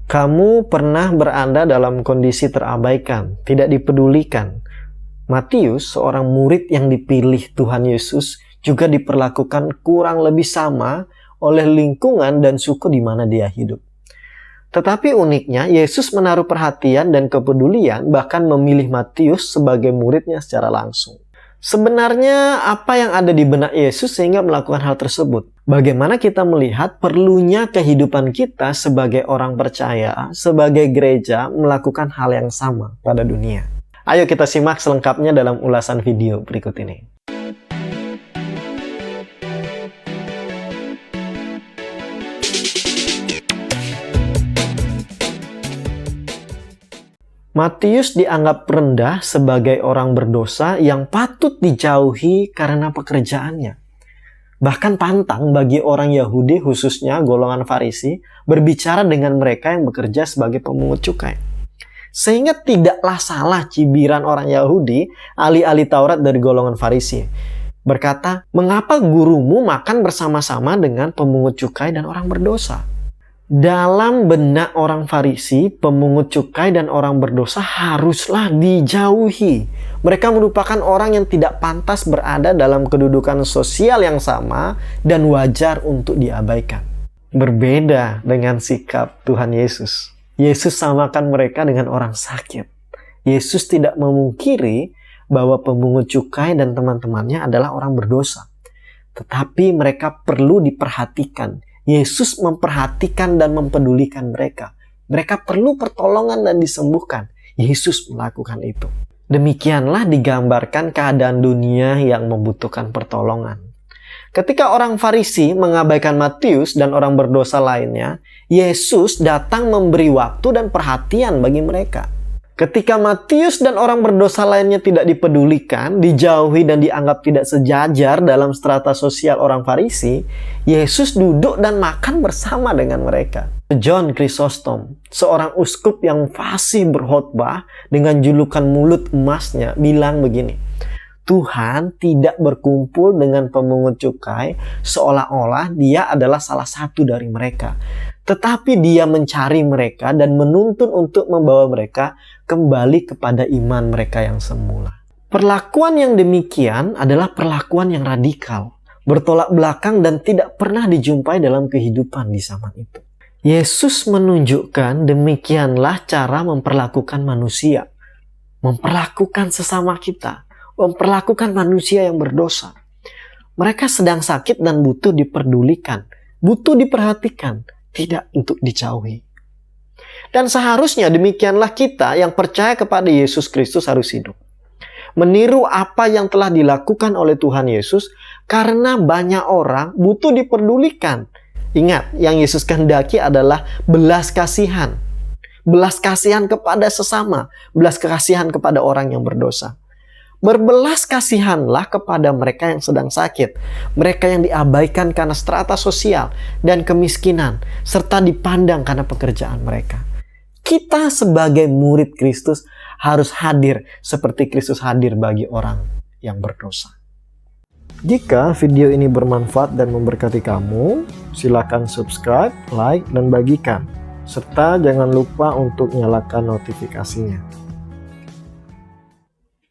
Kamu pernah berada dalam kondisi terabaikan, tidak dipedulikan. Matius, seorang murid yang dipilih Tuhan Yesus, juga diperlakukan kurang lebih sama oleh lingkungan dan suku di mana dia hidup. Tetapi uniknya, Yesus menaruh perhatian dan kepedulian, bahkan memilih Matius sebagai muridnya secara langsung. Sebenarnya apa yang ada di benak Yesus sehingga melakukan hal tersebut? Bagaimana kita melihat perlunya kehidupan kita sebagai orang percaya, sebagai gereja melakukan hal yang sama pada dunia? Ayo kita simak selengkapnya dalam ulasan video berikut ini. Matius dianggap rendah sebagai orang berdosa yang patut dijauhi karena pekerjaannya. Bahkan pantang bagi orang Yahudi, khususnya golongan Farisi, berbicara dengan mereka yang bekerja sebagai pemungut cukai. Sehingga tidaklah salah cibiran orang Yahudi, ahli-ahli Taurat dari golongan Farisi, berkata, "Mengapa gurumu makan bersama-sama dengan pemungut cukai dan orang berdosa?" Dalam benak orang Farisi, pemungut cukai dan orang berdosa haruslah dijauhi. Mereka merupakan orang yang tidak pantas berada dalam kedudukan sosial yang sama dan wajar untuk diabaikan. Berbeda dengan sikap Tuhan Yesus. Yesus samakan mereka dengan orang sakit. Yesus tidak memungkiri bahwa pemungut cukai dan teman-temannya adalah orang berdosa. Tetapi mereka perlu diperhatikan. Yesus memperhatikan dan mempedulikan mereka. Mereka perlu pertolongan dan disembuhkan. Yesus melakukan itu. Demikianlah digambarkan keadaan dunia yang membutuhkan pertolongan. Ketika orang Farisi mengabaikan Matius dan orang berdosa lainnya, Yesus datang memberi waktu dan perhatian bagi mereka. Ketika Matius dan orang berdosa lainnya tidak dipedulikan, dijauhi dan dianggap tidak sejajar dalam strata sosial orang Farisi, Yesus duduk dan makan bersama dengan mereka. John Chrysostom, seorang uskup yang fasih berkhotbah dengan julukan mulut emasnya, bilang begini, Tuhan tidak berkumpul dengan pemungut cukai seolah-olah dia adalah salah satu dari mereka. Tetapi dia mencari mereka dan menuntun untuk membawa mereka kembali kepada iman mereka yang semula. Perlakuan yang demikian adalah perlakuan yang radikal, bertolak belakang dan tidak pernah dijumpai dalam kehidupan di zaman itu. Yesus menunjukkan demikianlah cara memperlakukan manusia, memperlakukan sesama kita, memperlakukan manusia yang berdosa. Mereka sedang sakit dan butuh diperdulikan, butuh diperhatikan, tidak untuk dijauhi. Dan seharusnya demikianlah kita yang percaya kepada Yesus Kristus harus hidup. Meniru apa yang telah dilakukan oleh Tuhan Yesus karena banyak orang butuh diperdulikan. Ingat, yang Yesus kehendaki adalah belas kasihan. Belas kasihan kepada sesama, belas kasihan kepada orang yang berdosa. Berbelas kasihanlah kepada mereka yang sedang sakit, mereka yang diabaikan karena strata sosial dan kemiskinan, serta dipandang karena pekerjaan mereka. Kita sebagai murid Kristus harus hadir seperti Kristus hadir bagi orang yang berdosa. Jika video ini bermanfaat dan memberkati kamu, silakan subscribe, like, dan bagikan. Serta jangan lupa untuk nyalakan notifikasinya.